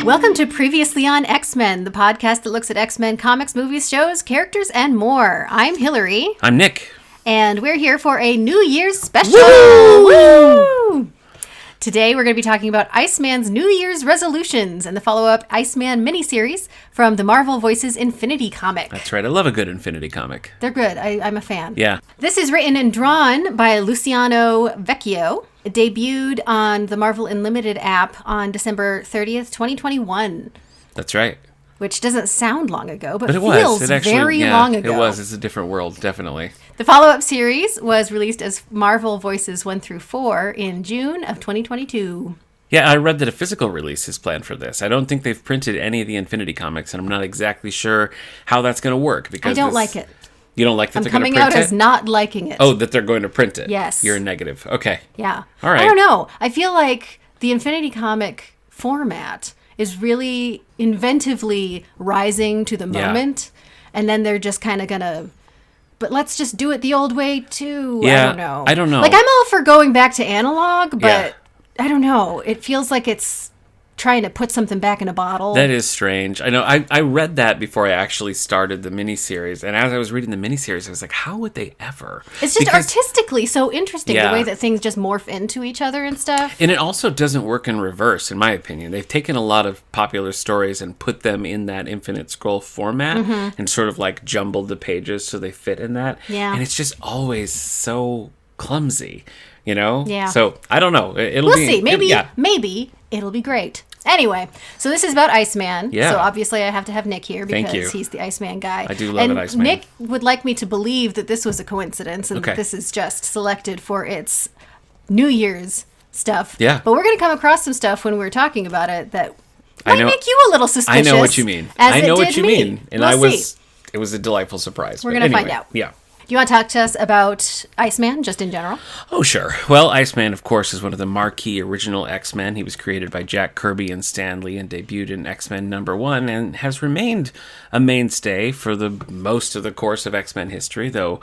Welcome to Previously on X-Men, the podcast that looks at X-Men comics, movies, shows, characters, and more. I'm Hilary. I'm Nick. And we're here for a New Year's special. Woo! Today we're going to be talking about Iceman's New Year's resolutions and the follow-up Iceman miniseries from the Marvel Voices Infinity comic. That's right. I love a good Infinity comic. They're good. I'm a fan. Yeah. This is written and drawn by Luciano Vecchio. It debuted on the Marvel Unlimited app on December 30th, 2021. That's right. Which doesn't sound long ago, but it feels was. It actually, very long ago. It was. It's a different world, definitely. The follow-up series was released as Marvel Voices 1 through 4 in June of 2022. Yeah, I read that a physical release is planned for this. I don't think they've printed any of the Infinity comics, and I'm not exactly sure how that's going to work. Because I don't like it. You don't like that they're going to print print it? I'm coming out as not liking it. Oh, that they're going to print it. Yes. You're a negative. Okay. Yeah. All right. I don't know. I feel like the Infinity comic format is really inventively rising to the moment. And then they're just kind of going to, but let's just do it the old way too. Yeah, I don't know. Like, I'm all for going back to analog, but I don't know. It feels like it's trying to put something back in a bottle. That is strange. I know. I read that before I actually started the miniseries. And as I was reading the miniseries, I was like, how would they ever? It's just artistically so interesting, the way that things just morph into each other and stuff. And it also doesn't work in reverse, in my opinion. They've taken a lot of popular stories and put them in that Infinite Scroll format and sort of like jumbled the pages so they fit in that. Yeah. And it's just always so clumsy, you know? Yeah. So, I don't know. We'll see. Maybe it'll be great. Anyway, so this is about Iceman. Yeah. So obviously I have to have Nick here because he's the Iceman guy. I do love an Iceman. Nick would like me to believe that this was a coincidence and that this is just selected for its New Year's stuff. Yeah. But we're going to come across some stuff when we're talking about it that might make you a little suspicious. I know what you mean. And it was a delightful surprise. We're going to find out. Yeah. Do you want to talk to us about Iceman, just in general? Oh, sure. Well, Iceman, of course, is one of the marquee original X-Men. He was created by Jack Kirby and Stan Lee and debuted in X-Men #1 and has remained a mainstay for the most of the course of X-Men history, though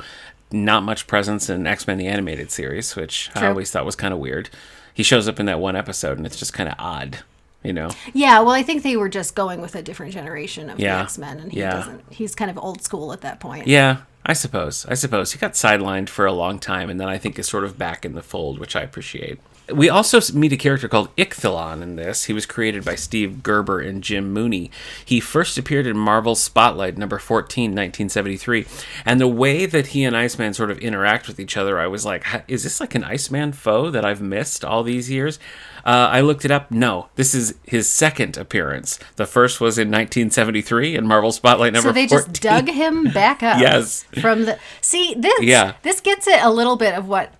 not much presence in X-Men the Animated Series, which I always thought was kind of weird. He shows up in that one episode, and it's just kind of odd. You know? Yeah, well, I think they were just going with a different generation of the X-Men, and he's kind of old school at that point. Yeah, I suppose. He got sidelined for a long time, and then I think is sort of back in the fold, which I appreciate. We also meet a character called Ichthalon in this. He was created by Steve Gerber and Jim Mooney. He first appeared in Marvel's Spotlight, number 14, 1973. And the way that he and Iceman sort of interact with each other, I was like, is this like an Iceman foe that I've missed all these years? I looked it up. No, this is his second appearance. The first was in 1973 in Marvel Spotlight number 14. So they just dug him back up. Yes. From the... See, this gets it a little bit of what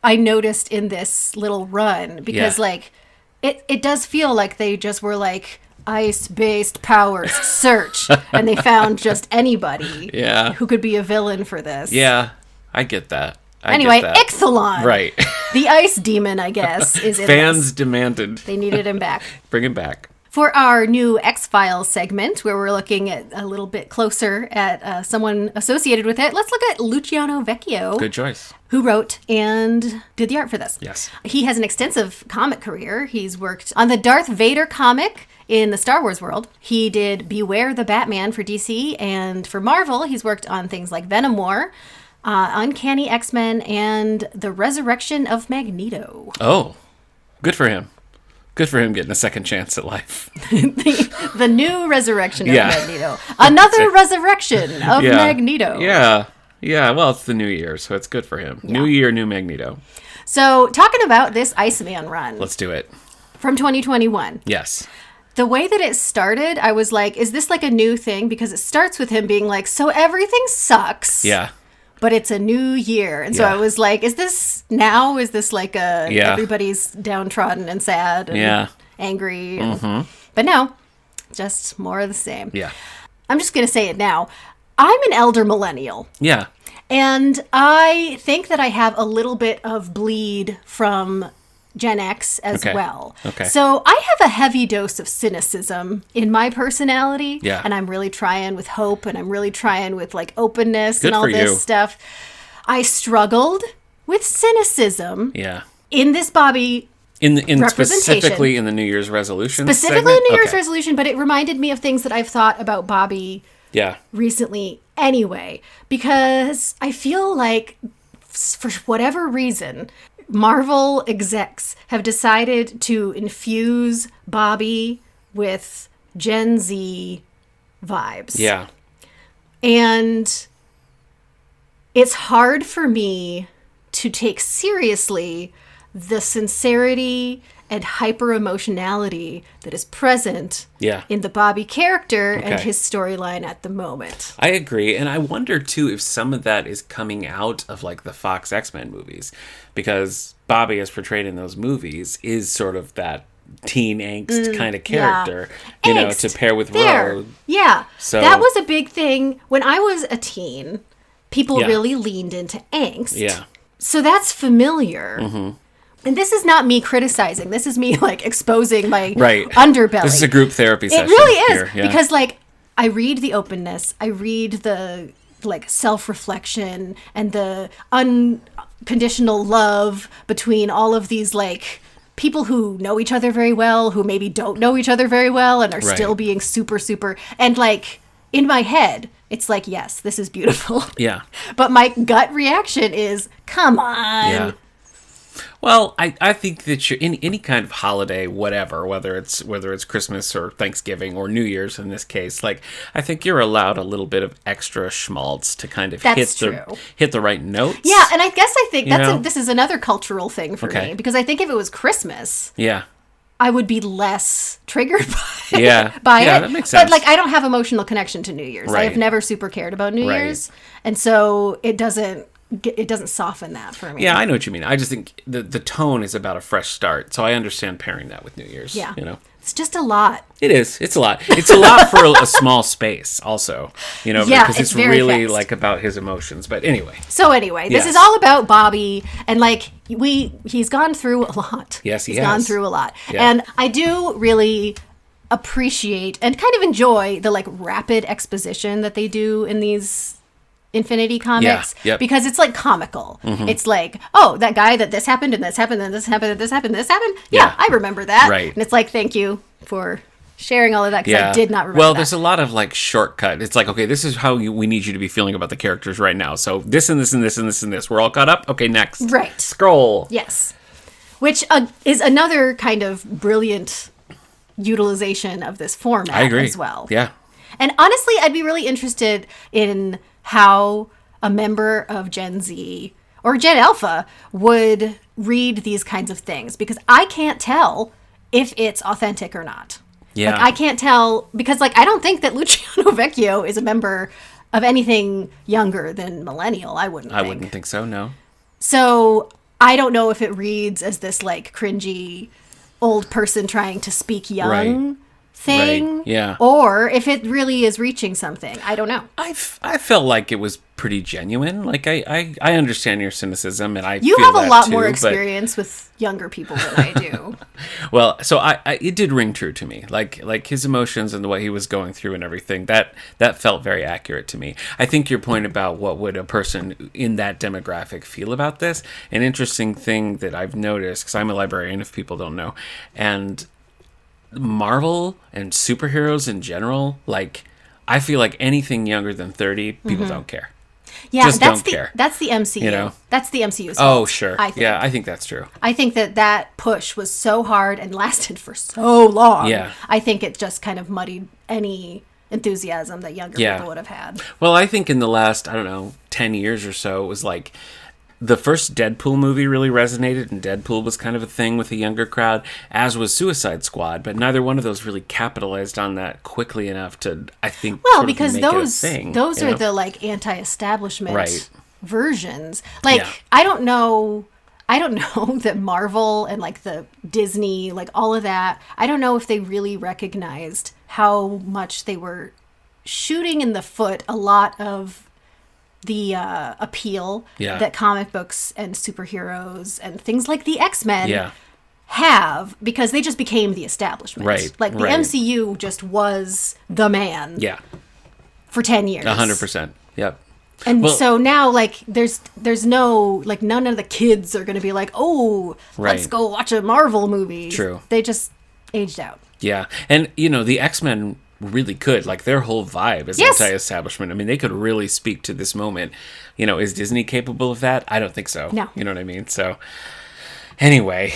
I noticed in this little run, because it does feel like they just were like, ice-based powers, search, and they found just anybody who could be a villain for this. Yeah, I get that. Anyway, Ichthalon. Right. The ice demon, I guess, is in Fans this. demanded. They needed him back. Bring him back. For our new X-Files segment, where we're looking at a little bit closer at someone associated with it, let's look at Luciano Vecchio. Good choice. Who wrote and did the art for this. Yes. He has an extensive comic career. He's worked on the Darth Vader comic in the Star Wars world. He did Beware the Batman for DC, and for Marvel, he's worked on things like Venom War, Uncanny X-Men, and The Resurrection of Magneto. Oh, good for him. Good for him getting a second chance at life. the new resurrection of Magneto. Another resurrection of Magneto. Yeah. Yeah, well, it's the new year, so it's good for him. Yeah. New year, new Magneto. So, talking about this Iceman run. Let's do it. From 2021. Yes. The way that it started, I was like, is this like a new thing? Because it starts with him being like, so everything sucks. Yeah. But it's a new year. And so I was like, is this now? Is this like everybody's downtrodden and sad and angry? And, but no, just more of the same. Yeah. I'm just going to say it now. I'm an elder millennial. Yeah. And I think that I have a little bit of bleed from Gen X as well. Okay. So I have a heavy dose of cynicism in my personality. Yeah. And I'm really trying with hope, and I'm really trying with like openness and all this stuff. I struggled with cynicism in this Bobby in specifically in the New Year's resolution Specifically in New Year's resolution, but it reminded me of things that I've thought about Bobby recently anyway, because I feel like for whatever reason, Marvel execs have decided to infuse Bobby with Gen Z vibes. Yeah. And it's hard for me to take seriously the sincerity and hyper-emotionality that is present in the Bobby character and his storyline at the moment. I agree. And I wonder, too, if some of that is coming out of, like, the Fox X-Men movies. Because Bobby, as portrayed in those movies, is sort of that teen angst kind of character, you know, to pair with Rogue. Yeah. So that was a big thing. When I was a teen, people really leaned into angst. Yeah. So that's familiar. Mm-hmm. And this is not me criticizing. This is me, like, exposing my underbelly. This is a group therapy session. It really is. Here. Because, like, I read the openness. I read the, like, self-reflection and the unconditional love between all of these, like, people who know each other very well, who maybe don't know each other very well and are still being super, super... And, like, in my head, it's like, yes, this is beautiful. Yeah. But my gut reaction is, come on. Yeah. Well, I think that you're in any kind of holiday, whatever, whether it's Christmas or Thanksgiving or New Year's in this case, like, I think you're allowed a little bit of extra schmaltz to kind of hit the right notes. Yeah, and I guess I think this is another cultural thing for me, because I think if it was Christmas, I would be less triggered by it. That makes sense. But, like, I don't have emotional connection to New Year's. Right. I have never super cared about New Year's, and so it doesn't soften that for me. Yeah, I know what you mean. I just think the tone is about a fresh start, so I understand pairing that with New Year's. Yeah, you know, it's just a lot. It is. It's a lot. It's a lot for a small space, also. You know, because it's really fast. Like about his emotions. But anyway. So anyway, this is all about Bobby, and like he's gone through a lot. Yes, he's gone through a lot, and I do really appreciate and kind of enjoy the like rapid exposition that they do in these Infinity comics, because it's like comical. Mm-hmm. It's like, oh, that guy that this happened and this happened and this happened and this happened and this happened. Yeah, I remember that. Right. And it's like, thank you for sharing all of that, because I did not remember Well, there's a lot of like shortcut. It's like, okay, this is how we need you to be feeling about the characters right now. So this and this and this and this and this. We're all caught up. Okay, next. Right. Scroll. Yes. Which is another kind of brilliant utilization of this format as well. Yeah. And honestly, I'd be really interested in how a member of Gen Z or Gen Alpha would read these kinds of things, because I can't tell if it's authentic or not. Yeah. Like, I can't tell, because like I don't think that Luciano Vecchio is a member of anything younger than millennial. I wouldn't think so, no. So I don't know if it reads as this like cringy old person trying to speak young thing, or if it really is reaching something. I don't know. I felt like it was pretty genuine. Like I understand your cynicism, and you have a lot more experience with younger people than I do. Well, so it did ring true to me. Like his emotions and the way he was going through and everything, that felt very accurate to me. I think your point about what would a person in that demographic feel about this, an interesting thing that I've noticed, because I'm a librarian, if people don't know, and Marvel and superheroes in general, like, I feel like anything younger than 30, people don't care. Yeah, that's the MCU. You know? That's the MCU's fault. Oh, sure. I think that's true. I think that push was so hard and lasted for so long. Yeah. I think it just kind of muddied any enthusiasm that younger people would have had. Well, I think in the last, 10 years or so, it was like the first Deadpool movie really resonated, and Deadpool was kind of a thing with a younger crowd, as was Suicide Squad, but neither one of those really capitalized on that quickly enough to, I think, because those are the like anti-establishment versions. Like, I don't know that Marvel and like the Disney, like all of that, I don't know if they really recognized how much they were shooting in the foot a lot of the appeal that comic books and superheroes and things like the X-Men have, because they just became the establishment. Right. Like the MCU just was the man. Yeah. For 10 years. 100%. Yep. And so now, like, there's no, like, none of the kids are going to be like, oh, let's go watch a Marvel movie. True. They just aged out. Yeah. And, the X-Men really could. Like, their whole vibe is anti-establishment. I mean, they could really speak to this moment. Is Disney capable of that? I don't think so. No. You know what I mean? So, anyway,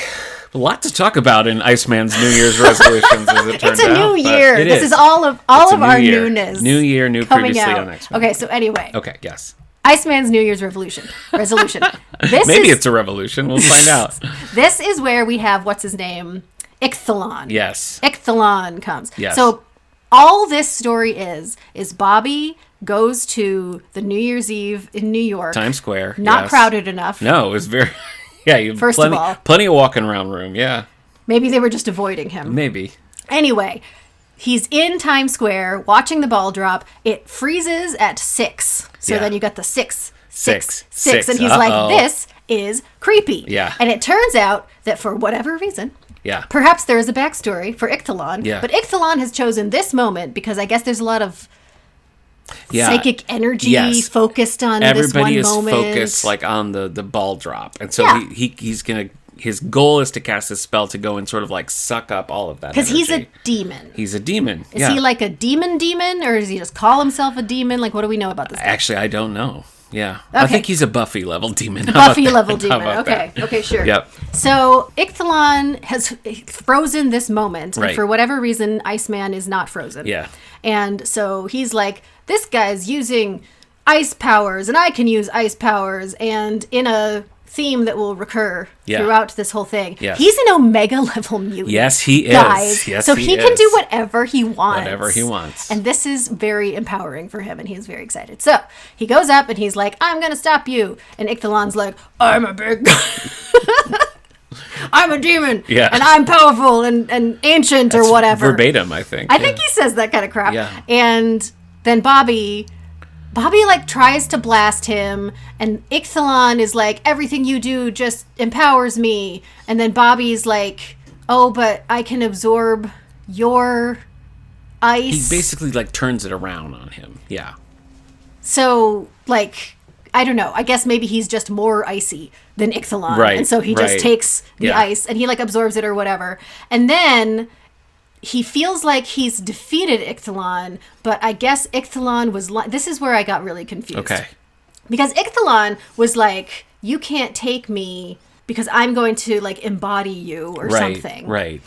a lot to talk about in Iceman's New Year's resolutions, as it turns out. It's a new year. This is all of our newness. New year, new previously on X-Men. Okay, so anyway. Okay, yes. Iceman's New Year's resolution. Maybe it's a revolution. We'll find out. This is where we have, what's his name? Ichthalon. Yes. Ichthalon comes. Yes. So all this story is Bobby goes to the New Year's Eve in New York. Times Square. Not crowded enough. No, it was very... Yeah, you First of all. Plenty of walking around room, yeah. Maybe they were just avoiding him. Maybe. Anyway, he's in Times Square watching the ball drop. It freezes at 6. So then you got the 6. And he's like, this is creepy. Yeah. And it turns out that for whatever reason... Yeah. Perhaps there is a backstory for Ichthalon. Yeah. But Ichthalon has chosen this moment because I guess there's a lot of psychic energy focused on this one moment. Everybody is focused like on the ball drop. And so he's going to... His goal is to cast a spell to go and sort of like suck up all of that energy. Because he's a demon. He's a demon. Is he like a demon, or does he just call himself a demon? Like, what do we know about this guy? Actually, I don't know. Yeah. Okay. I think he's a Buffy level demon. Buffy level demon. Okay, sure. Yep. So Ichthalon has frozen this moment. Right. And for whatever reason, Iceman is not frozen. Yeah. And so he's like, this guy's using ice powers, and I can use ice powers, and in a theme that will recur throughout this whole thing. Yes. He's an Omega level mutant. Yes, he is. Guys. Yes, so he can do whatever he wants. Whatever he wants. And this is very empowering for him, and he's very excited. So he goes up and he's like, I'm going to stop you. And Ichthalon's like, I'm a big guy. I'm a demon. Yeah. And I'm powerful and ancient or whatever. Verbatim, I think. I think he says that kind of crap. Yeah. And then Bobby like tries to blast him, and Ichthalon is like, everything you do just empowers me. And then Bobby's like, oh, but I can absorb your ice. He basically like turns it around on him. Yeah. So like, I don't know. I guess maybe he's just more icy than Ichthalon. Right. And so he just takes the ice and he like absorbs it or whatever. And then he feels like he's defeated Ichthalon, but I guess Ichthalon was... This is where I got really confused. Okay. Because Ichthalon was like, you can't take me because I'm going to, like, embody you or something. Right.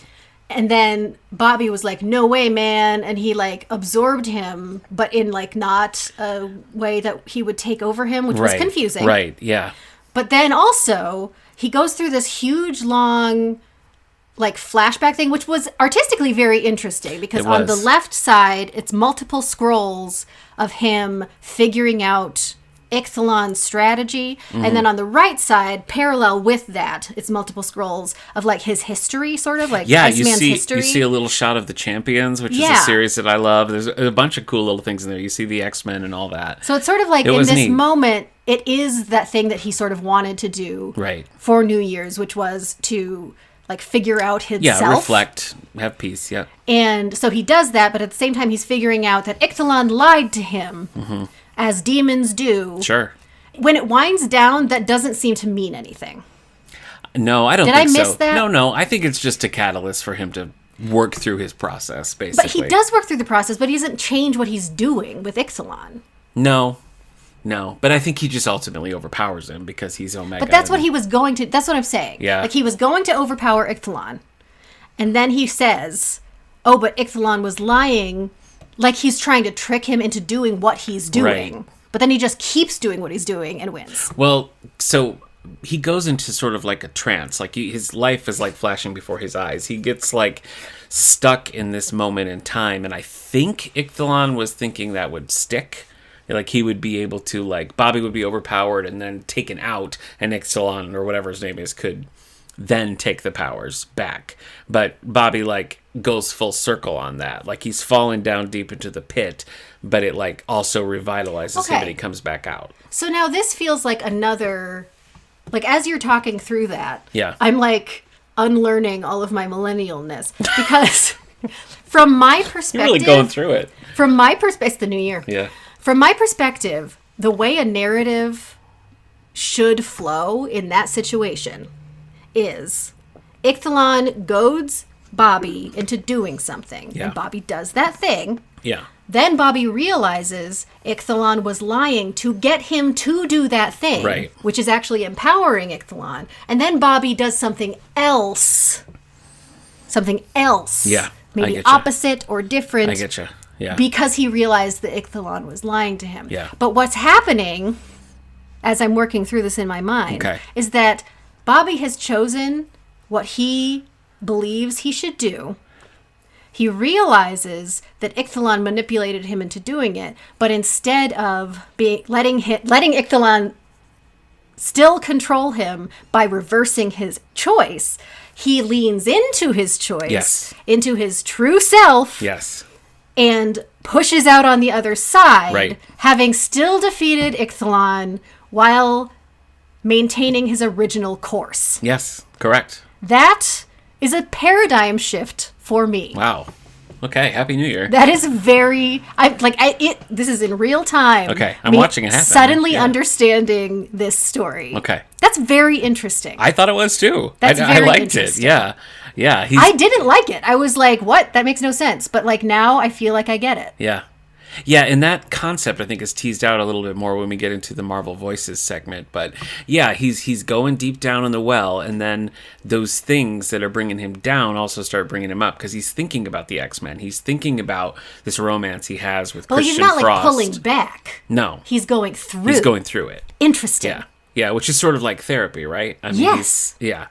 And then Bobby was like, no way, man. And he, like, absorbed him, but in, like, not a way that he would take over him, which was confusing. Right, yeah. But then also, he goes through this huge, long... like flashback thing, which was artistically very interesting because on the left side, it's multiple scrolls of him figuring out Ichthalon's strategy. Mm-hmm. And then on the right side, parallel with that, it's multiple scrolls of like his history, sort of like Iceman's history. You see a little shot of the Champions, which is a series that I love. There's a bunch of cool little things in there. You see the X-Men and all that. So it's sort of like in this moment, it is that thing that he sort of wanted to do for New Year's, which was to... like figure out himself. Yeah, reflect, have peace, yeah. And so he does that, but at the same time he's figuring out that Ichthalon lied to him, as demons do. Sure. When it winds down, that doesn't seem to mean anything. No, I don't think so. Did I miss that? No, I think it's just a catalyst for him to work through his process, basically. But he does work through the process, but he doesn't change what he's doing with Ichthalon. No, but I think he just ultimately overpowers him because he's Omega. But that's what he was going to... That's what I'm saying. Yeah. Like, he was going to overpower Ichthalon. And then he says, oh, but Ichthalon was lying. Like, he's trying to trick him into doing what he's doing. Right. But then he just keeps doing what he's doing and wins. Well, so he goes into sort of like a trance. Like, his life is like flashing before his eyes. He gets like stuck in this moment in time. And I think Ichthalon was thinking that would stick. Like, he would be able to, like, Bobby would be overpowered and then taken out, and Ichthalon, or whatever his name is, could then take the powers back. But Bobby, like, goes full circle on that. Like, he's fallen down deep into the pit, but it, like, also revitalizes him and he comes back out. So now this feels like another... Like, as you're talking through that, I'm, like, unlearning all of my millennialness. Because from my perspective... You're really going through it. From my perspective... It's the new year. Yeah. From my perspective, the way a narrative should flow in that situation is Ichthalon goads Bobby into doing something. Yeah. And Bobby does that thing. Yeah. Then Bobby realizes Ichthalon was lying to get him to do that thing. Right. Which is actually empowering Ichthalon. And then Bobby does something else. Yeah. Maybe opposite or different. I get you. Yeah. Because he realized that Ichthalon was lying to him. Yeah. But what's happening, as I'm working through this in my mind, is that Bobby has chosen what he believes he should do. He realizes that Ichthalon manipulated him into doing it, but instead of letting Ichthalon still control him by reversing his choice, he leans into his choice, into his true self, and pushes out on the other side, having still defeated Ichthalon while maintaining his original course. Yes, correct. That is a paradigm shift for me. Wow. Okay, Happy New Year. That is very... this is in real time. Okay, I'm watching it happen. Suddenly understanding this story. Okay. That's very interesting. I thought it was too. That's I very liked interesting. it. Yeah. Yeah. I didn't like it. I was like, what? That makes no sense. But like now I feel like I get it. Yeah. Yeah, and that concept I think is teased out a little bit more when we get into the Marvel Voices segment. But yeah, he's going deep down in the well, and then those things that are bringing him down also start bringing him up because he's thinking about the X-Men. He's thinking about this romance he has with Christian Frost. He's not like pulling back. No, he's going through. He's going through it. Interesting. Yeah, yeah, which is sort of like therapy, right? I mean, yes. Yeah.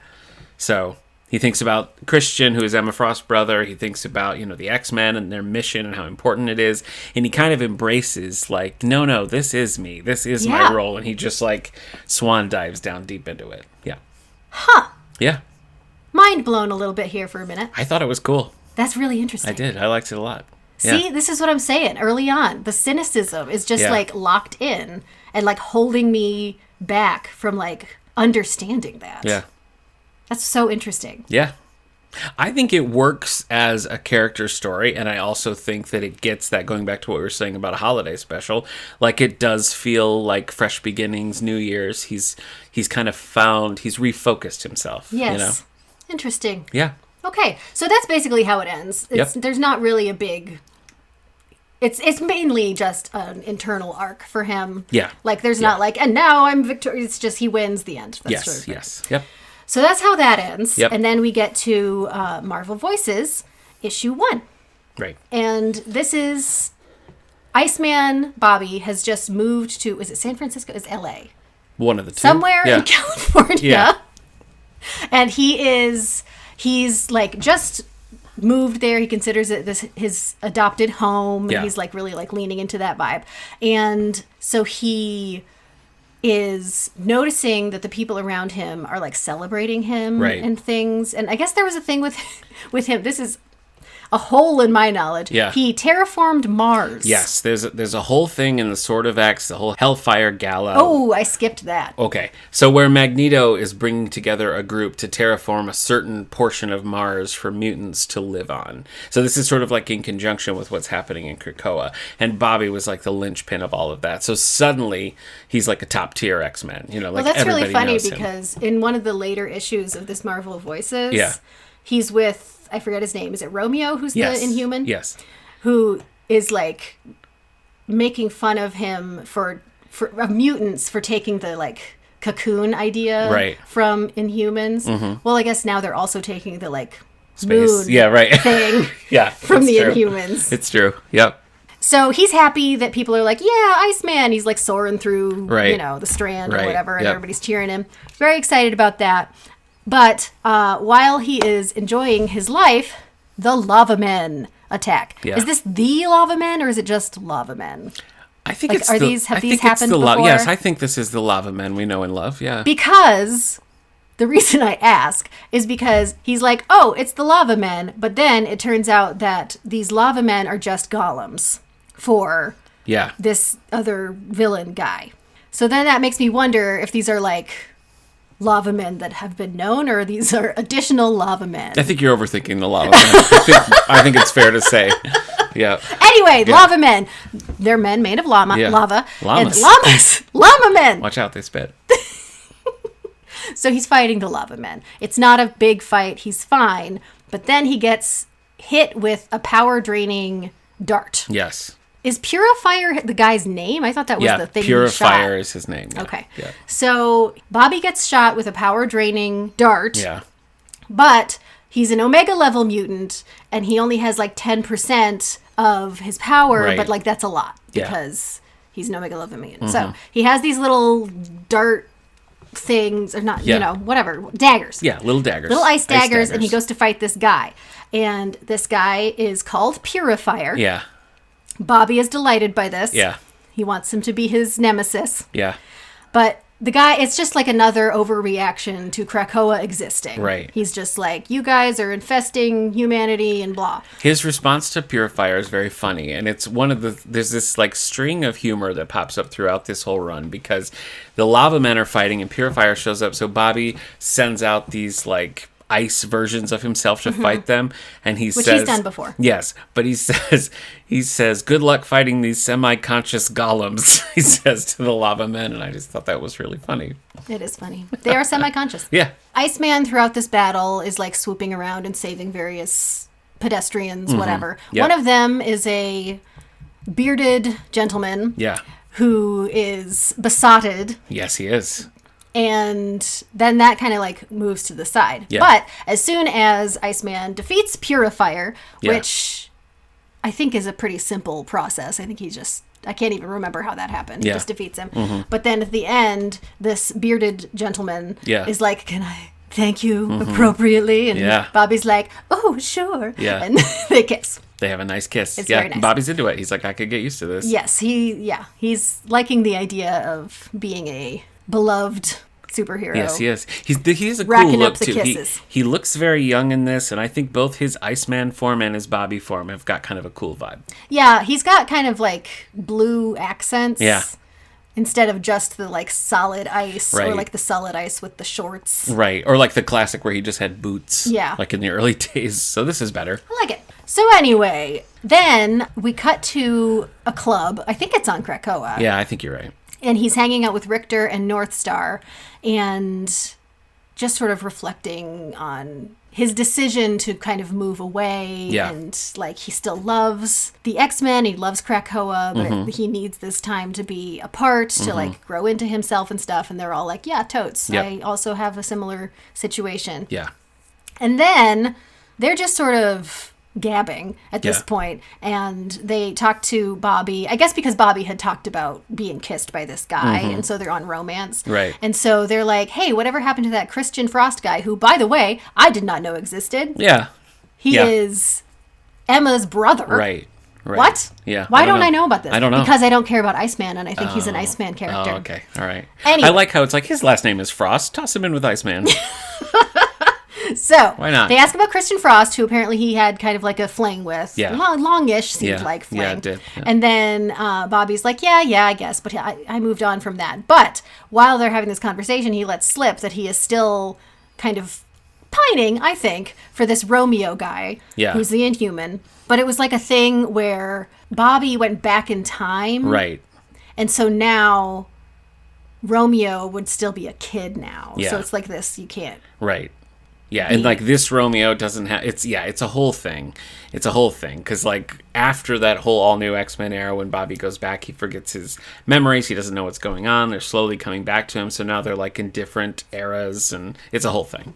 So he thinks about Christian, who is Emma Frost's brother. He thinks about, the X-Men and their mission and how important it is. And he kind of embraces, like, no, this is me. This is my role. And he just, like, swan dives down deep into it. Yeah. Huh. Yeah. Mind blown a little bit here for a minute. I thought it was cool. That's really interesting. I did. I liked it a lot. See, this is what I'm saying. Early on, the cynicism is just, like, locked in and, like, holding me back from, like, understanding that. Yeah. That's so interesting. Yeah. I think it works as a character story, and I also think that it gets that, going back to what we were saying about a holiday special, like it does feel like fresh beginnings, New Year's. He's kind of he's refocused himself. Yes. Interesting. Yeah. Okay, so that's basically how it ends. There's not really a big... It's mainly just an internal arc for him. Yeah. Like, there's not like, and now I'm victorious. It's just he wins the end. That's sort of yes. Yep. So that's how that ends. Yep. And then we get to Marvel Voices, issue 1. Right. And this is... Iceman Bobby has just moved to... Is it San Francisco? Is L.A.? One of the two. Somewhere in California. Yeah. And he's like just moved there. He considers it his adopted home. And he's like really like leaning into that vibe. And so he is noticing that the people around him are like celebrating him and things. And I guess there was a thing with him. This is a hole in my knowledge. Yeah. He terraformed Mars. Yes, there's a whole thing in the Sword of X, the whole Hellfire Gala. Oh, I skipped that. Okay, so where Magneto is bringing together a group to terraform a certain portion of Mars for mutants to live on. So this is sort of like in conjunction with what's happening in Krakoa. And Bobby was like the linchpin of all of that. So suddenly he's like a top tier X-Men. Like well, that's really funny knows because in one of the later issues of this Marvel Voices, he's with... I forget his name. Is it Romeo who's the Inhuman? Yes. Who is like making fun of him for mutants for taking the like cocoon idea from Inhumans. Mm-hmm. Well, I guess now they're also taking the like space moon thing from the true. Inhumans. It's true. Yep. So he's happy that people are like, yeah, Iceman. He's like soaring through, the strand or whatever, and everybody's cheering him. Very excited about that. But while he is enjoying his life, the Lava Men attack. Yeah. Is this the Lava Men or is it just Lava Men? I think like, it's have these happened before? Yes, I think this is the Lava Men we know and love. Yeah. Because the reason I ask is because he's like, oh, it's the Lava Men, but then it turns out that these Lava Men are just golems for this other villain guy. So then that makes me wonder if these are like lava men that have been known, or these are additional lava men. I think you're overthinking the lava men. I think it's fair to say. Yeah. Anyway, lava men. They're men made of lava. Llamas. And llamas. Llama men. Watch out, they spit. So he's fighting the lava men. It's not a big fight. He's fine. But then he gets hit with a power draining dart. Yes. Is Purifier the guy's name? I thought that was the thing Purifier he shot. is his name. Yeah. Okay. Yeah. So Bobby gets shot with a power draining dart. Yeah. But he's an Omega level mutant, and he only has like 10% of his power, Right. but like that's a lot Yeah. because he's an Omega level mutant. So he has these little dart things, or not, whatever, daggers. Yeah, little daggers. Little ice daggers, and he goes to fight this guy. And this guy is called Purifier. Yeah. Bobby is delighted by this. Yeah. He wants him to be his nemesis. Yeah. But the guy, it's just like another overreaction to Krakoa existing. Right. He's just like, you guys are infesting humanity and blah. His response to Purifier is very funny, and it's there's this like string of humor that pops up throughout this whole run because the lava men are fighting and Purifier shows up, so Bobby sends out these like ice versions of himself to fight them, and he says, which he's done before. Yes, but he says good luck fighting these semi-conscious golems, he says to the lava men, and I just thought that was really funny. It is funny. They are semi-conscious. Yeah. Iceman throughout this battle is like swooping around and saving various pedestrians, whatever. Yeah. One of them is a bearded gentleman. Yeah. Who is besotted. Yes, he is. And then that kind of like moves to the side. Yeah. But as soon as Iceman defeats Purifier, which I think is a pretty simple process. I think I can't even remember how that happened. He just defeats him. But then at the end, this bearded gentleman is like, can I thank you appropriatly? And Bobby's like, oh, sure. Yeah. And they kiss. They have a nice kiss. It's very nice. Bobby's into it. He's like, I could get used to this. Yes, he's liking the idea of being a beloved superhero. Yes, he is. He's a cool Racking look up the too. kisses. He looks very young in this, and I think both his Iceman form and his Bobby form have got kind of a cool vibe. Yeah, he's got kind of like blue accents. Yeah. Instead of just the like solid ice, Right. or like the solid ice with the shorts. Right, or like the classic where he just had boots. Yeah. Like in the early days. So this is better. I like it. So anyway, then we cut to a club. I think it's on Krakoa. Yeah, I think you're right. And he's hanging out with Richter and Northstar and just sort of reflecting on his decision to kind of move away. Yeah. And like he still loves the X-Men, he loves Krakoa, but he needs this time to be apart, to like grow into himself and stuff. And they're all like, yeah, totes. Yep. I also have a similar situation. Yeah. And then they're just sort of gabbing at this Yeah. point, and they talk to Bobby, I guess because Bobby had talked about being kissed by this guy, and so they're on romance. Right. And so they're like, hey, whatever happened to that Christian Frost guy, who, by the way, I did not know existed. Yeah. He Yeah. is Emma's brother. Right. What? Yeah. Why don't I know about this? I don't know. Because I don't care about Iceman, and I think he's an Iceman character. Oh, okay. All right. Anyway. I like how it's like his last name is Frost. Toss him in with Iceman. So, why not? They ask about Christian Frost, who apparently he had kind of like a fling with. Yeah. Longish seemed Yeah. like fling. Yeah, it did. Yeah. And then Bobby's like, yeah, I guess. But I moved on from that. But while they're having this conversation, he lets slip that he is still kind of pining, I think, for this Romeo guy, who's the Inhuman. But it was like a thing where Bobby went back in time. Right. And so now Romeo would still be a kid now. Yeah. So it's like this, you can't. Right. Yeah, and like this Romeo doesn't have it's a whole thing. It's a whole thing cuz like after that whole all new X-Men era when Bobby goes back, he forgets his memories, he doesn't know what's going on. They're slowly coming back to him, so now they're like in different eras and it's a whole thing.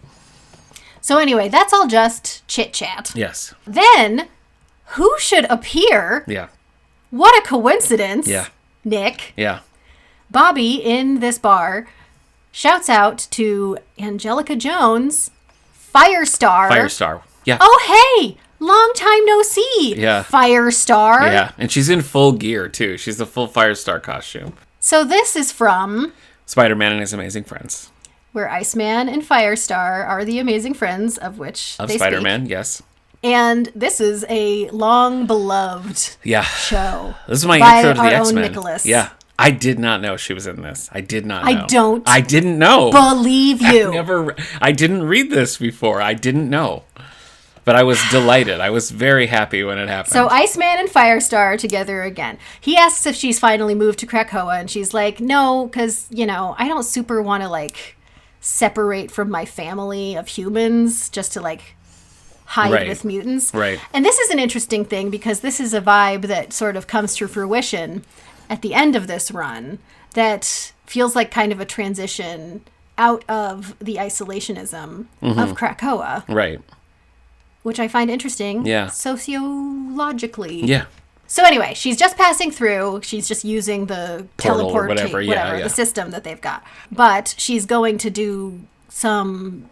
So anyway, that's all just chit-chat. Yes. Then who should appear? Yeah. What a coincidence. Yeah. Nick. Yeah. Bobby in this bar shouts out to Angelica Jones, Firestar. Yeah. Oh, hey, long time no see. Yeah. Firestar. Yeah, and she's in full gear too. She's the full Firestar costume. So this is from Spider-Man and His Amazing Friends. Where Iceman and Firestar are the amazing friends of which Of they Spider-Man, speak. yes. And this is a long beloved show. This is my by intro to the our own X-Men. Nicholas. Yeah. I did not know she was in this. I did not know. I didn't know. Believe you. I didn't read this before. I didn't know. But I was delighted. I was very happy when it happened. So Iceman and Firestar are together again. He asks if she's finally moved to Krakoa, and she's like, no, because, I don't super want to, like, separate from my family of humans just to, like, hide with mutants. Right. And this is an interesting thing because this is a vibe that sort of comes to fruition at the end of this run that feels like kind of a transition out of the isolationism of Krakoa. Right. Which I find interesting. Yeah. Sociologically. Yeah. So anyway, she's just passing through. She's just using the teleport, whatever, the system that they've got. But she's going to do some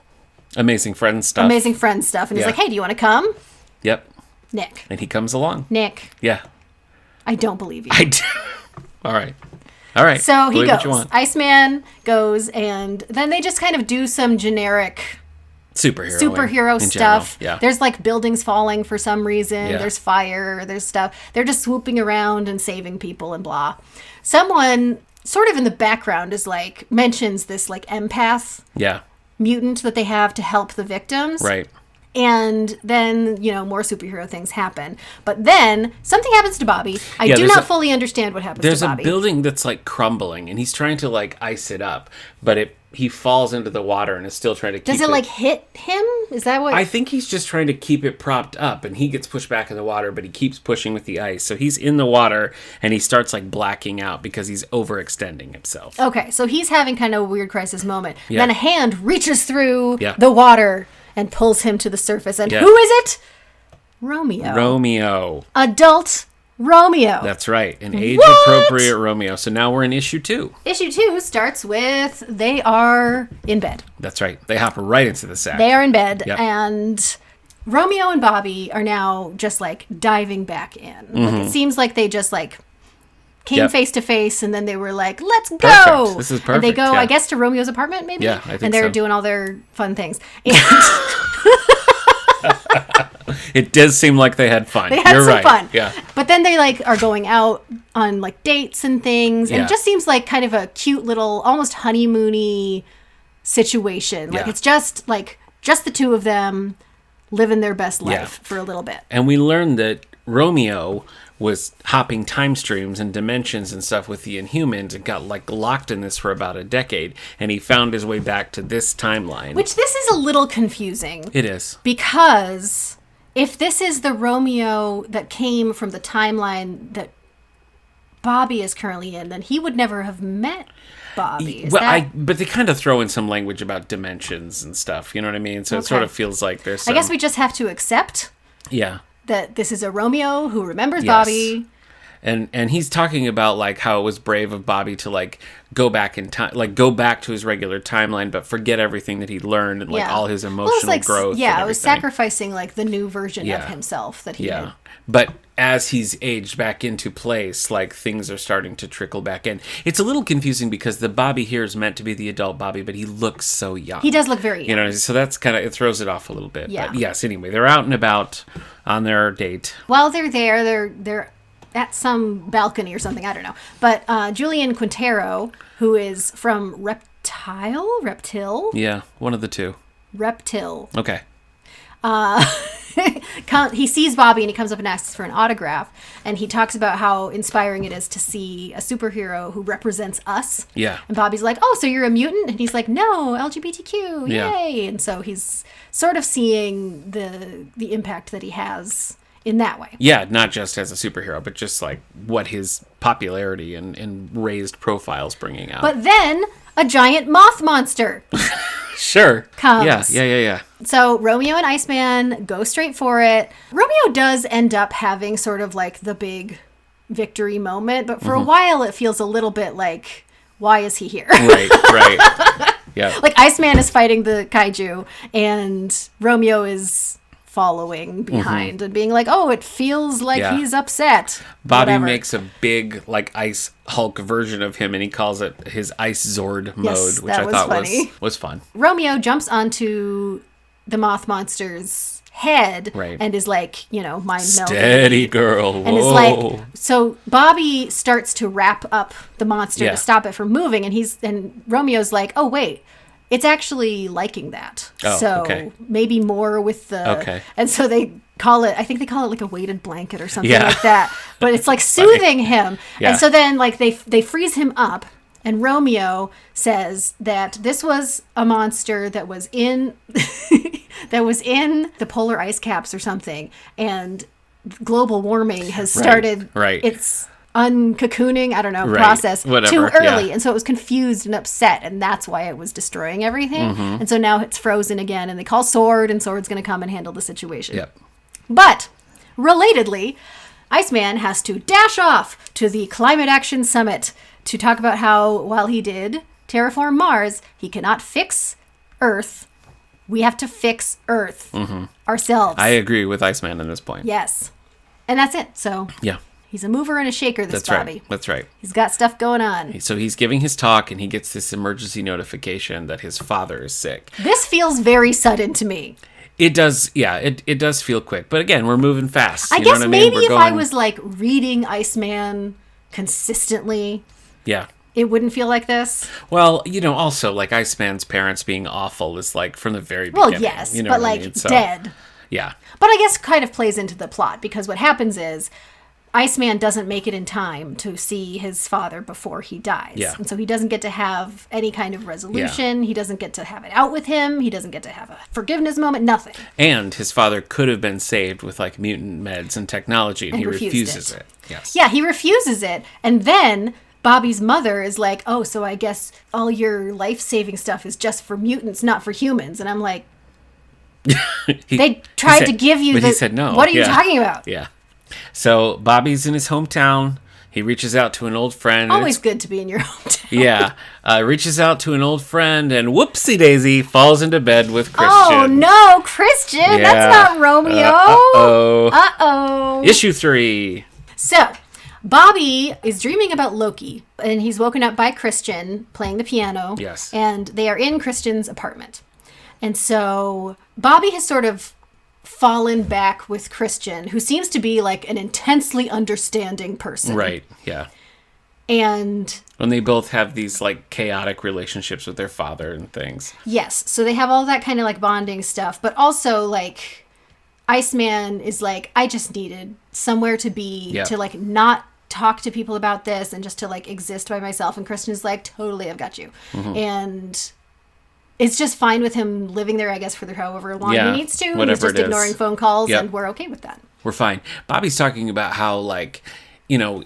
Amazing Friends stuff. And he's like, hey, do you want to come? Yep. Nick. And he comes along. Nick. Yeah. I don't believe you. I do. All right. So he goes. Iceman goes, and then they just kind of do some generic superhero stuff. Yeah. There's like buildings falling for some reason. Yeah. There's fire. There's stuff. They're just swooping around and saving people and blah. Someone sort of in the background is like mentions this like empath mutant that they have to help the victims. Right. And then, more superhero things happen. But then something happens to Bobby. I do not fully understand what happens to Bobby. There's a building that's like crumbling, and he's trying to like ice it up, but he falls into the water and is still trying to keep it. Does it like hit him? Is that what? I think he's just trying to keep it propped up, and he gets pushed back in the water, but he keeps pushing with the ice. So he's in the water, and he starts like blacking out because he's overextending himself. Okay, so he's having kind of a weird crisis moment. Yeah. Then a hand reaches through the water and pulls him to the surface. And who is it? Romeo. Adult Romeo. That's right. An age-appropriate Romeo. So now we're in issue 2. Issue 2 starts with they are in bed. That's right. They hop right into the sack. They are in bed. Yep. And Romeo and Bobby are now just like diving back in. Like, it seems like they just like came face to face, and then they were like, let's go. Perfect. This is perfect. And they go, I guess, to Romeo's apartment, maybe? Yeah, I think so. And they're doing all their fun things. And it does seem like they had fun. They had some fun. Yeah. But then they like are going out on like dates and things. And it just seems like kind of a cute little, almost honeymoony situation. Like it's just the two of them living their best life for a little bit. And we learned that Romeo was hopping time streams and dimensions and stuff with the Inhumans and got like locked in this for about a decade, and he found his way back to this timeline. Which this is a little confusing. It is. Because if this is the Romeo that came from the timeline that Bobby is currently in, then he would never have met Bobby. But they kind of throw in some language about dimensions and stuff, you know what I mean? So it sort of feels like there's some... I guess we just have to accept that this is a Romeo who remembers Bobby. And he's talking about like how it was brave of Bobby to like go back in time, like go back to his regular timeline, but forget everything that he learned and like all his emotional growth. Yeah, it was sacrificing like the new version of himself that he had. But as he's aged back into place, like things are starting to trickle back in. It's a little confusing because the Bobby here is meant to be the adult Bobby, but he looks so young. He does look very young. You know, so that's kind of, it throws it off a little bit. Yeah. But yes, anyway, they're out and about on their date. While they're there, they're at some balcony or something, I don't know. But Julian Quintero, who is from Reptile? Yeah, one of the two. Reptile. Okay. He sees Bobby and he comes up and asks for an autograph, and he talks about how inspiring it is to see a superhero who represents us. Yeah. And Bobby's like, oh, so you're a mutant? And he's like, no, LGBTQ, yay. And so he's sort of seeing the impact that he has in that way. Yeah, not just as a superhero, but just like what his popularity and raised profile's bringing out. But then a giant moth monster sure comes. Yeah. So Romeo and Iceman go straight for it. Romeo does end up having sort of like the big victory moment, but for a while it feels a little bit like, why is he here? Right. Yeah. Like Iceman is fighting the kaiju and Romeo is following behind and being like, oh, it feels like he's upset. Bobby makes a big like ice Hulk version of him, and he calls it his Ice Zord mode, which I thought was fun. Romeo jumps onto the moth monster's head and is like, mind melding. Steady, girl. Whoa. And is like, so Bobby starts to wrap up the monster to stop it from moving, and Romeo's like, oh wait, It's actually liking that. Oh, so okay. maybe more with the... Okay. And so I think they call it like a weighted blanket or something Yeah. like that. But it's like soothing him. Yeah. And so then like they freeze him up. And Romeo says that this was a monster that was in the polar ice caps or something. And global warming has started its uncocooning, I don't know, process too early. Yeah. And so it was confused and upset, and that's why it was destroying everything. Mm-hmm. And so now it's frozen again, and they call Sword, and Sword's going to come and handle the situation. Yep. But, relatedly, Iceman has to dash off to the Climate Action Summit to talk about how, while he did terraform Mars, he cannot fix Earth. We have to fix Earth ourselves. I agree with Iceman in this point. Yes. And that's it. So... Yeah. He's a mover and a shaker, this Bobby. Right. That's right. He's got stuff going on. So he's giving his talk, and he gets this emergency notification that his father is sick. This feels very sudden to me. It does, yeah. It does feel quick. But again, we're moving fast. I guess maybe if I was, like, reading Iceman consistently... Yeah. It wouldn't feel like this. Well, also, like, Iceman's parents being awful is, like, from the very beginning. Well, yes, but, like, I mean? Dead. Yeah. But I guess kind of plays into the plot, because what happens is... Iceman doesn't make it in time to see his father before he dies. Yeah. And so he doesn't get to have any kind of resolution. Yeah. He doesn't get to have it out with him. He doesn't get to have a forgiveness moment. Nothing. And his father could have been saved with like mutant meds and technology, and he refuses it. Yes. Yeah, he refuses it. And then Bobby's mother is like, oh, so I guess all your life-saving stuff is just for mutants, not for humans. And I'm like, they tried to give you he said no. What are you talking about? Yeah. So Bobby's in his hometown. He reaches out to an old friend. Always good to be in your hometown. Yeah. Reaches out to an old friend, and whoopsie daisy, falls into bed with Christian. Oh, no, Christian. Yeah. That's not Romeo. Uh-oh. Uh-oh. Issue 3. So, Bobby is dreaming about Loki, and he's woken up by Christian playing the piano. Yes. And they are in Christian's apartment. And so, Bobby has sort of fallen back with Christian, who seems to be like an intensely understanding person. Right, yeah. And when they both have these like chaotic relationships with their father and things. Yes, so they have all that kind of like bonding stuff, but also like Iceman is like, I just needed somewhere to be, to like not talk to people about this and just to like exist by myself. And Christian's like, totally, I've got you. Mm-hmm. And it's just fine with him living there, I guess, for however long he needs to. Whatever. He's just ignoring phone calls, and we're okay with that. We're fine. Bobby's talking about how, like,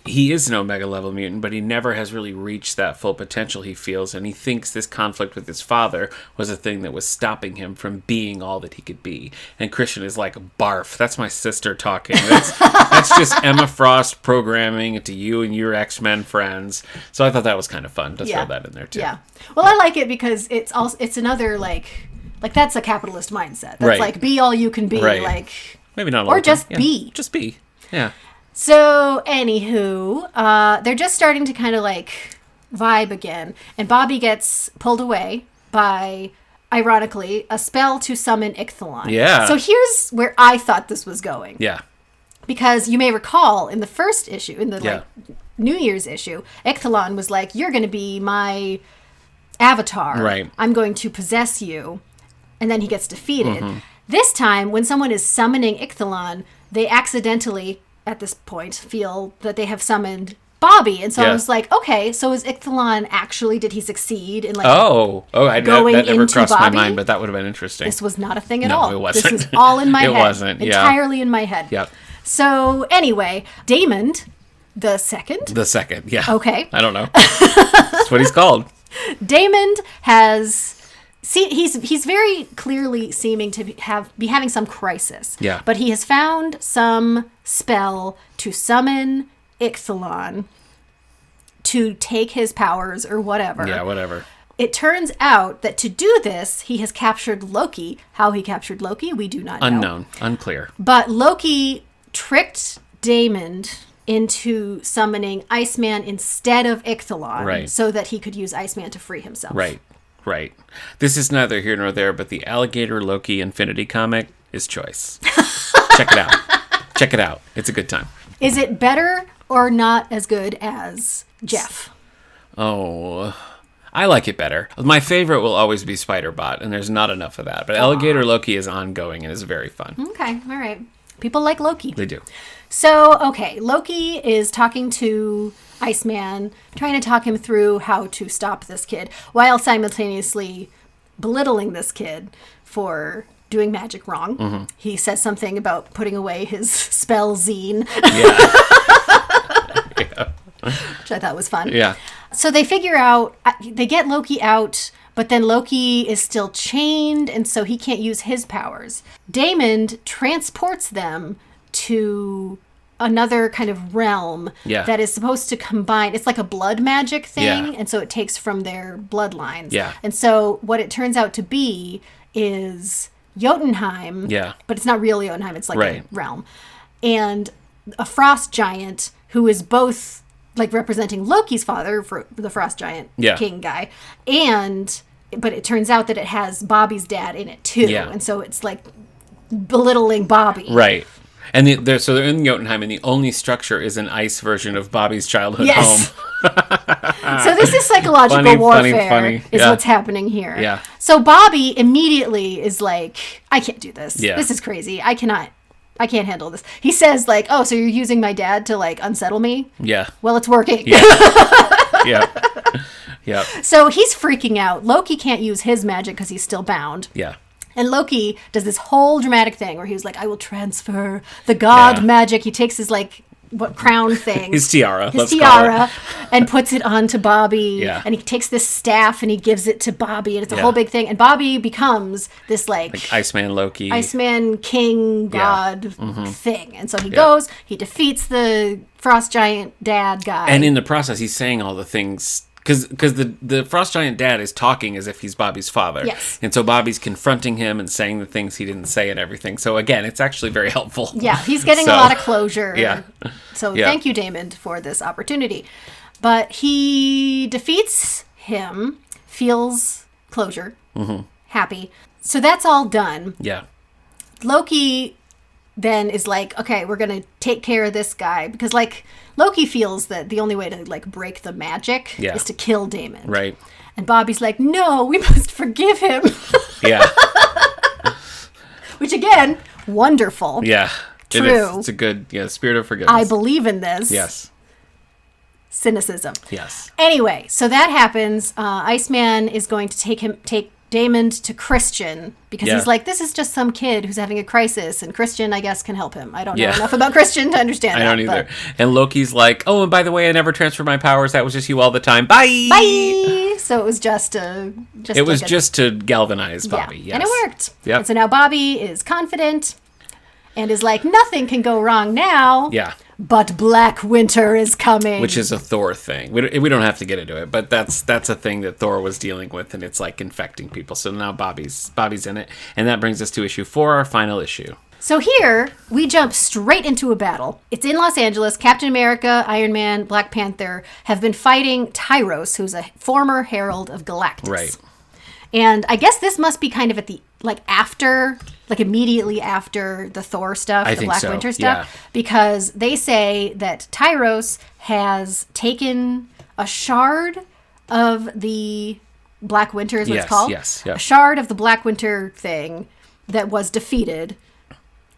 he is an Omega level mutant, but he never has really reached that full potential he feels, and he thinks this conflict with his father was a thing that was stopping him from being all that he could be. And Christian is like, barf, that's my sister talking. That's just Emma Frost programming to you and your X-Men friends. So I thought that was kind of fun to throw that in there, too. Yeah. Well, I like it because it's another, like that's a capitalist mindset. That's like, be all you can be. Right. Like, maybe not all or just be. Just be. Yeah. So, anywho, they're just starting to kind of, like, vibe again. And Bobby gets pulled away by, ironically, a spell to summon Ichthalon. Yeah. So here's where I thought this was going. Yeah. Because you may recall, in the first issue, in the, like, New Year's issue, Ichthalon was like, you're going to be my avatar. Right. I'm going to possess you. And then he gets defeated. Mm-hmm. This time, when someone is summoning Ichthalon, they accidentally, at this point, feel that they have summoned Bobby. And so I was like, okay, so is Ichthalon actually, did he succeed in like that never crossed Bobby? My mind, but that would have been interesting. This was not a thing at all. No, it wasn't. This was all in my head. It wasn't, entirely in my head. Yep. So anyway, Damon the second. The second, yeah. Okay. I don't know. That's what he's called. Damon has... See, he's very clearly seeming to be having some crisis. Yeah. But he has found some spell to summon Ichthalon to take his powers or whatever. Yeah, whatever. It turns out that to do this, he has captured Loki. How he captured Loki, we do not know. Unknown. Unclear. But Loki tricked Damon into summoning Iceman instead of Ichthalon so that he could use Iceman to free himself. Right. This is neither here nor there, but the Alligator Loki Infinity comic is choice. Check it out. It's a good time. Is it better or not as good as Jeff? Oh, I like it better. My favorite will always be Spider-Bot, and there's not enough of that. But Alligator Loki is ongoing and is very fun. Okay, all right. People like Loki. They do. So, okay, Loki is talking to Iceman, trying to talk him through how to stop this kid, while simultaneously belittling this kid for doing magic wrong. Mm-hmm. He says something about putting away his spell zine. Yeah. Which I thought was fun. Yeah. So they figure out, they get Loki out, but then Loki is still chained, and so he can't use his powers. Damon transports them to another kind of realm that is supposed to combine. It's like a blood magic thing, and so it takes from their bloodlines. Yeah. And so what it turns out to be is Jotunheim, but it's not real Jotunheim. It's like a realm. And a frost giant who is both like representing Loki's father, for the frost giant king guy, but it turns out that it has Bobby's dad in it too, and so it's like belittling Bobby, right? And they're in Jotunheim, and the only structure is an ice version of Bobby's childhood home. So this is psychological warfare, is what's happening here. Yeah. So Bobby immediately is like, I can't do this. Yeah. This is crazy. I can't handle this. He says like, oh, so you're using my dad to like unsettle me? Yeah. Well, it's working. Yeah. Yeah. So he's freaking out. Loki can't use his magic because he's still bound. Yeah. And Loki does this whole dramatic thing where he was like, I will transfer the god magic. He takes his like crown thing. His tiara. And puts it onto Bobby. Yeah. And he takes this staff and he gives it to Bobby. And it's a whole big thing. And Bobby becomes this like Iceman Loki. Iceman king god thing. And so he goes, he defeats the frost giant dad guy. And in the process, he's saying all the things. Because the frost giant dad is talking as if he's Bobby's father. Yes. And so Bobby's confronting him and saying the things he didn't say and everything. So again, it's actually very helpful. Yeah, he's getting a lot of closure. Yeah. So thank you, Damon, for this opportunity. But he defeats him, feels closure, happy. So that's all done. Yeah. Loki then is like, okay, we're going to take care of this guy. Because, like, Loki feels that the only way to, like, break the magic is to kill Damon. Right. And Bobby's like, no, we must forgive him. Yeah. Which, again, wonderful. Yeah. True. It's a good, spirit of forgiveness. I believe in this. Yes. Cynicism. Yes. Anyway, so that happens. Iceman is going to take Damon to Christian because he's like, this is just some kid who's having a crisis, and Christian, I guess, can help him. I don't know enough about Christian to understand that. I don't either. And Loki's like, oh, and by the way, I never transferred my powers. That was just you all the time. Bye. Bye. So it was just to galvanize Bobby. Yeah. Yes. And it worked. Yep. And so now Bobby is confident and is like, nothing can go wrong now. Yeah. But Black Winter is coming. Which is a Thor thing. We don't have to get into it, but that's a thing that Thor was dealing with, and it's like infecting people. So now Bobby's in it. And that brings us to issue 4, our final issue. So here, we jump straight into a battle. It's in Los Angeles. Captain America, Iron Man, Black Panther have been fighting Tyros, who's a former herald of Galactus. Right. And I guess this must be kind of at the, immediately after the Thor stuff, the Black Winter stuff. Because they say that Tyros has taken a shard of the Black Winter, is what it's called. Yes, yes. A shard of the Black Winter thing that was defeated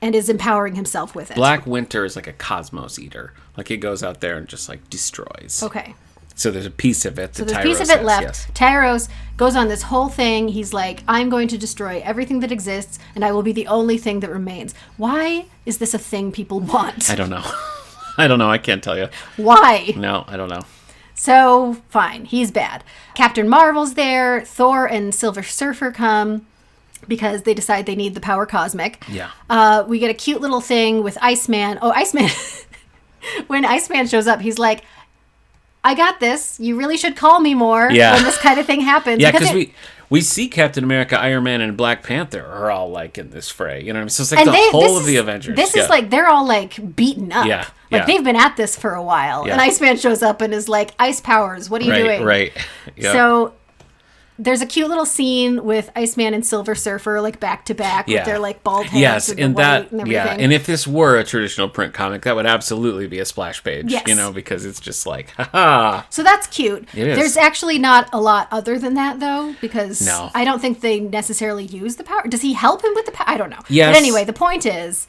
and is empowering himself with it. Black Winter is like a cosmos eater. Like, it goes out there and just, destroys. Okay. So there's a piece of it that Tyros has. So there's a piece of it left. Yes. Tyros goes on this whole thing. He's like, I'm going to destroy everything that exists, and I will be the only thing that remains. Why is this a thing people want? I don't know. I can't tell you. Why? No, I don't know. So, fine. He's bad. Captain Marvel's there. Thor and Silver Surfer come because they decide they need the power cosmic. Yeah. We get a cute little thing with Iceman. Oh, Iceman. When Iceman shows up, he's like, I got this. You really should call me more when this kind of thing happens. Yeah, because we see Captain America, Iron Man, and Black Panther are all in this fray. You know what I mean? So it's like whole of the Avengers. This is they're all beaten up. Yeah. They've been at this for a while. Yeah. And Iceman shows up and is like, ice powers, what are you doing? Right. Yep. So there's a cute little scene with Iceman and Silver Surfer, like, back to back with their, like, bald heads. Yes, and that, and yeah. And if this were a traditional print comic, that would absolutely be a splash page, yes. you know, because it's just like, haha. So that's cute. It is. There's actually not a lot other than that, though, because I don't think they necessarily use the power. Does he help him with the power? I don't know. Yes. But anyway, the point is,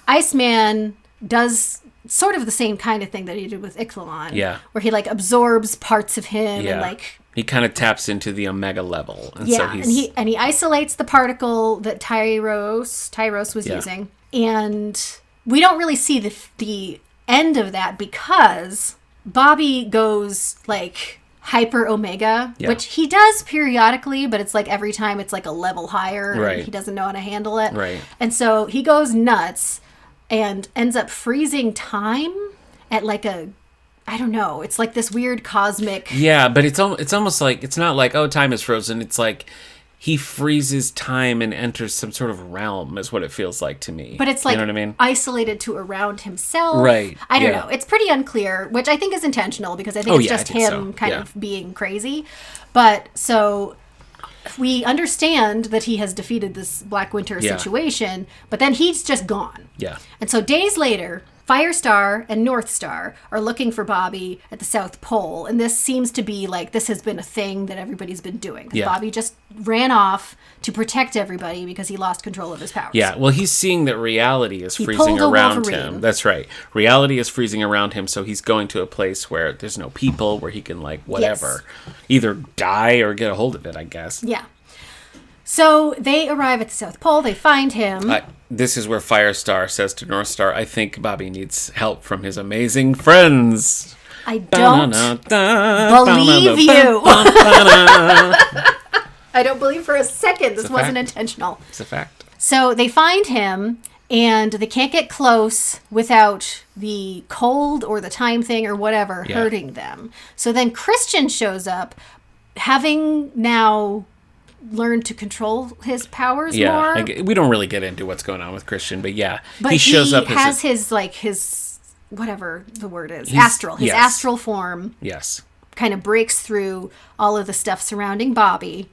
Iceman does sort of the same kind of thing that he did with Ixalan. Yeah. Where he, like, absorbs parts of him and, like... He kind of taps into the Omega level. And yeah, so and he isolates the particle that Tyros was using. And we don't really see the end of that because Bobby goes, like, hyper Omega, which he does periodically, but it's like every time it's like a level higher. Right. And he doesn't know how to handle it. Right. And so he goes nuts and ends up freezing time at like I don't know. It's like this weird cosmic... Yeah, but it's almost like... It's not like, oh, time is frozen. It's like he freezes time and enters some sort of realm is what it feels like to me. But it's like, you know what I mean? Isolated to around himself. Right. I don't know. It's pretty unclear, which I think is intentional because I think it's just him kind of being crazy. But so we understand that he has defeated this Black Winter situation, but then he's just gone. Yeah. And so days later... Firestar and Northstar are looking for Bobby at the South Pole. And this seems to be like, this has been a thing that everybody's been doing. Yeah. Bobby just ran off to protect everybody because he lost control of his powers. Yeah, well, he's seeing that reality is freezing around him. That's right. Reality is freezing around him, so he's going to a place where there's no people, where he can, like, whatever. Either die or get a hold of it, I guess. Yeah. So they arrive at the South Pole. They find him. This is where Firestar says to Northstar, I think Bobby needs help from his amazing friends. I don't believe you. I don't believe for a second this wasn't intentional. It's a fact. So they find him, and they can't get close without the cold or the time thing or whatever hurting them. So then Christian shows up, having now... learned to control his powers more. We don't really get into what's going on with Christian, but but he shows up as his whatever the word is, astral form. Yes. Kind of breaks through all of the stuff surrounding Bobby.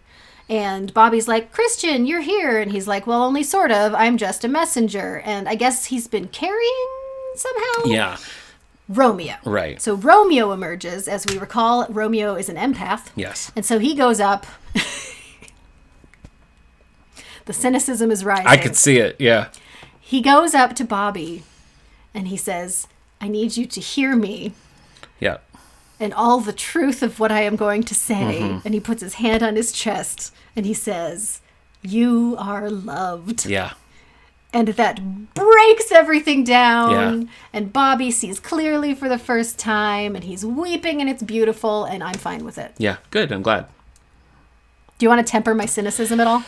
And Bobby's like, Christian, you're here. And he's like, well, only sort of. I'm just a messenger. And I guess he's been carrying somehow. Yeah. Romeo. Right. So Romeo emerges. As we recall, Romeo is an empath. Yes. And so he goes up. The cynicism is rising. I could see it, yeah. He goes up to Bobby and he says, I need you to hear me. Yeah. And all the truth of what I am going to say. Mm-hmm. And he puts his hand on his chest and he says, you are loved. Yeah. And that breaks everything down. Yeah. And Bobby sees clearly for the first time and he's weeping and it's beautiful and I'm fine with it. Yeah, good. I'm glad. Do you want to temper my cynicism at all?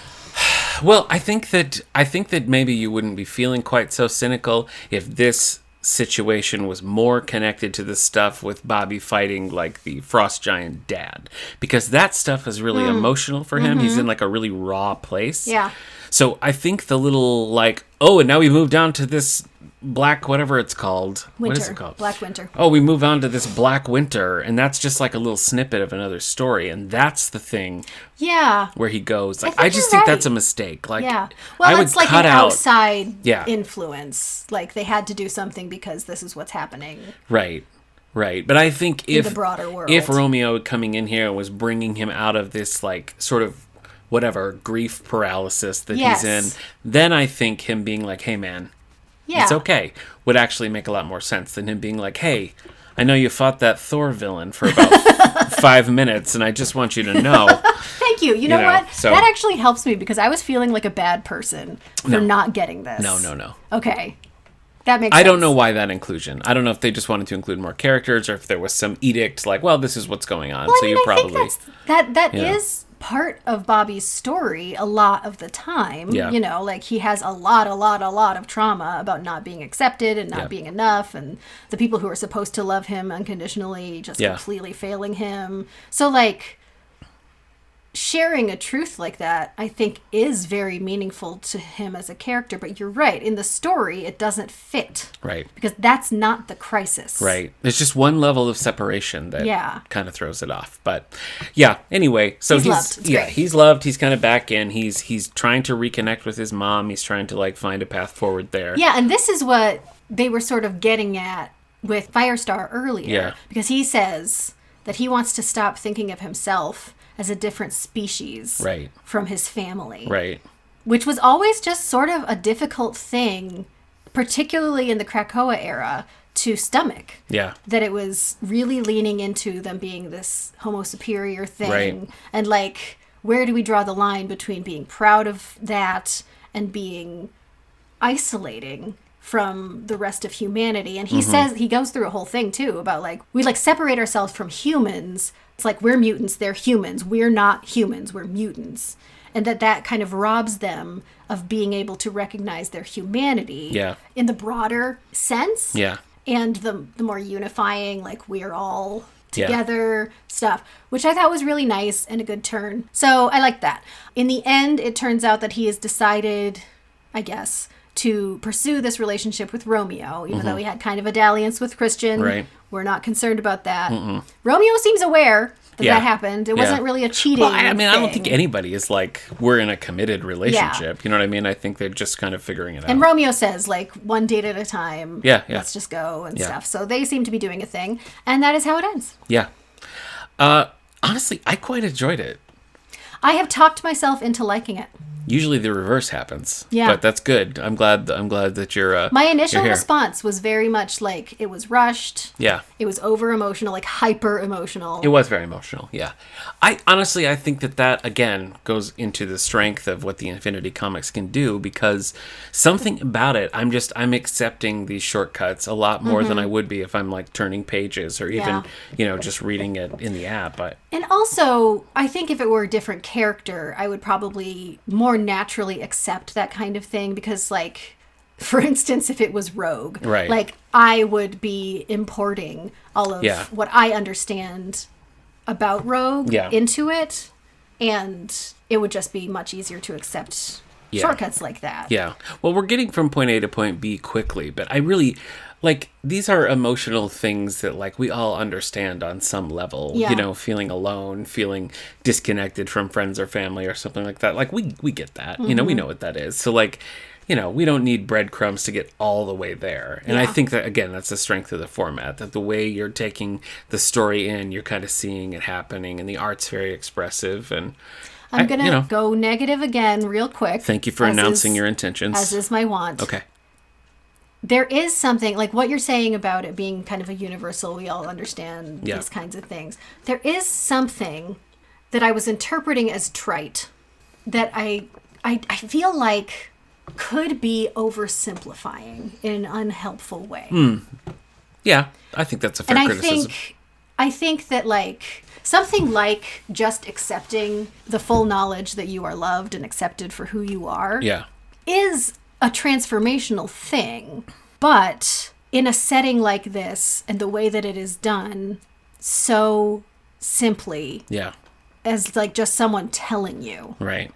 Well, I think that maybe you wouldn't be feeling quite so cynical if this situation was more connected to the stuff with Bobby fighting like the frost giant dad, because that stuff is really emotional for him. Mm-hmm. He's in like a really raw place. Yeah. So I think the little like, oh, and now we move down to this black, whatever it's called. Winter. What is it called? Black Winter. Oh, we move on to this Black Winter, and that's just like a little snippet of another story, and that's the thing. Yeah. Where he goes. Like, I just think that's a mistake. Like, yeah. Well, I would it's like cut an out outside influence. Like they had to do something because this is what's happening. Right. Right. But I think if the broader world, if Romeo coming in here was bringing him out of this like sort of whatever grief paralysis that he's in, then I think him being like, hey man, it's okay, would actually make a lot more sense than him being like, hey, I know you fought that Thor villain for about 5 minutes, and I just want you to know. Thank you. You know what? So, that actually helps me because I was feeling like a bad person for not getting this. No. Okay. That makes sense. I don't know why that inclusion. I don't know if they just wanted to include more characters or if there was some edict like, well, this is what's going on. Well, so you probably... that is part of Bobby's story a lot of the time. Yeah. You know, like he has a lot of trauma about not being accepted and not being enough, and the people who are supposed to love him unconditionally just completely failing him. So like sharing a truth like that, I think, is very meaningful to him as a character. But you're right. In the story, it doesn't fit. Right. Because that's not the crisis. Right. There's just one level of separation that kind of throws it off. But yeah, anyway. So he's loved. It's great. He's loved. He's kind of back in. He's trying to reconnect with his mom. He's trying to like find a path forward there. Yeah, and this is what they were sort of getting at with Firestar earlier. Yeah. Because he says that he wants to stop thinking of himself as a different species from his family. Right. Which was always just sort of a difficult thing, particularly in the Krakoa era, to stomach. Yeah. That it was really leaning into them being this homo superior thing. Right. And like, where do we draw the line between being proud of that and being isolating from the rest of humanity? And he says, he goes through a whole thing too about like, we like separate ourselves from humans. It's like, we're mutants, they're humans. We're not humans, we're mutants. And that kind of robs them of being able to recognize their humanity in the broader sense. Yeah. And the more unifying, like, we're all together stuff, which I thought was really nice and a good turn. So I like that. In the end, it turns out that he has decided, I guess, to pursue this relationship with Romeo, even though he had kind of a dalliance with Christian. Right. We're not concerned about that. Romeo seems aware that happened. It wasn't really a cheating Well, I mean, thing. I don't think anybody is like, we're in a committed relationship. You know what I mean? I think they're just kind of figuring it out. And Romeo says, like, one date at a time. Yeah. Let's just go and stuff. So they seem to be doing a thing. And that is how it ends. Yeah. Honestly, I quite enjoyed it. I have talked myself into liking it. Usually the reverse happens. Yeah. But that's good. I'm glad that you're My initial you're here. response was very much like it was rushed. Yeah. It was over emotional, like hyper emotional. It was very emotional. Yeah. I think that again goes into the strength of what the Infinity Comics can do, because something about it, I'm accepting these shortcuts a lot more than I would be if I'm like turning pages or even, just reading it in the app. And also, I think if it were a different character, I would probably more naturally accept that kind of thing, because like, for instance, if it was Rogue, right, like I would be importing all of what I understand about Rogue into it, and it would just be much easier to accept shortcuts like that. Yeah. Well, we're getting from point A to point B quickly, but I really like, these are emotional things that like we all understand on some level, feeling alone, feeling disconnected from friends or family or something like that. Like we get that, we know what that is. So like, we don't need breadcrumbs to get all the way there. And I think that, again, that's the strength of the format, that the way you're taking the story in, you're kind of seeing it happening, and the art's very expressive. And I'm going to go negative again real quick. Thank you for announcing your intentions. As is my want. Okay. There is something, like what you're saying about it being kind of a universal, we all understand these kinds of things. There is something that I was interpreting as trite that I feel like could be oversimplifying in an unhelpful way. Yeah, I think that's a fair criticism. I think that like something like just accepting the full knowledge that you are loved and accepted for who you are is a transformational thing, but in a setting like this and the way that it is done so simply as like just someone telling you. Right.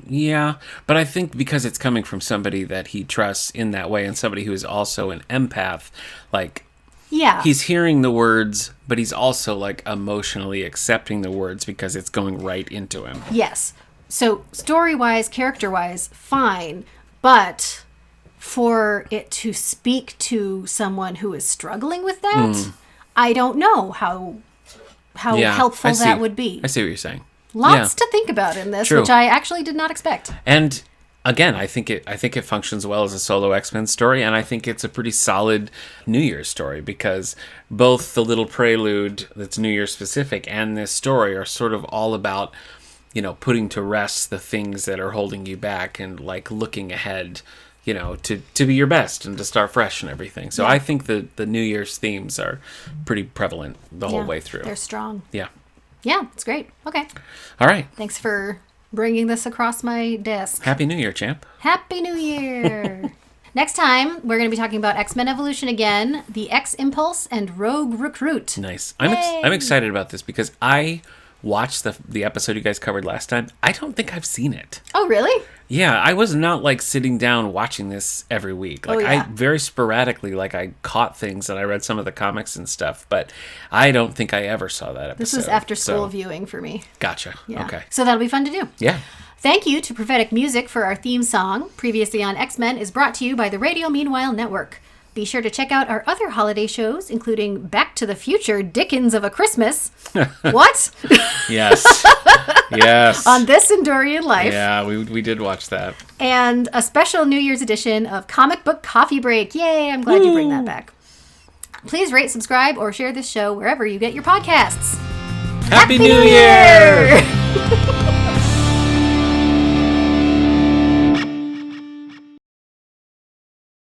Yeah, but I think because it's coming from somebody that he trusts in that way, and somebody who is also an empath, like, he's hearing the words, but he's also like emotionally accepting the words because it's going right into him. Yes. So story-wise, character-wise, fine, but for it to speak to someone who is struggling with that, I don't know how helpful that would be. I see what you're saying. Lots to think about in this, which I actually did not expect. And again, I think it functions well as a solo X-Men story, and I think it's a pretty solid New Year's story, because both the little prelude that's New Year specific and this story are sort of all about, putting to rest the things that are holding you back and like looking ahead, to be your best and to start fresh and everything. So I think the New Year's themes are pretty prevalent the whole way through. They're strong. Yeah. Yeah, it's great. Okay. All right. Thanks for bringing this across my desk. Happy New Year, champ. Happy New Year. Next time, we're going to be talking about X-Men Evolution again, the X-Impulse, and Rogue Recruit. Nice. I'm excited about this because I watched the episode you guys covered last time. I don't think I've seen it. Oh, really? Yeah, I was not like sitting down watching this every week. Like I very sporadically, like I caught things and I read some of the comics and stuff, but I don't think I ever saw that episode. This was after school viewing for me. Gotcha. Yeah. Okay. So that'll be fun to do. Yeah. Thank you to Prophetic Music for our theme song. Previously on X-Men is brought to you by the Radio Meanwhile Network. Be sure to check out our other holiday shows, including Back to the Future, Dickens of a Christmas. What? Yes. Yes. On This Endorian Life. Yeah, we did watch that. And a special New Year's edition of Comic Book Coffee Break. Yay, I'm glad you bring that back. Please rate, subscribe, or share this show wherever you get your podcasts. Happy New Year!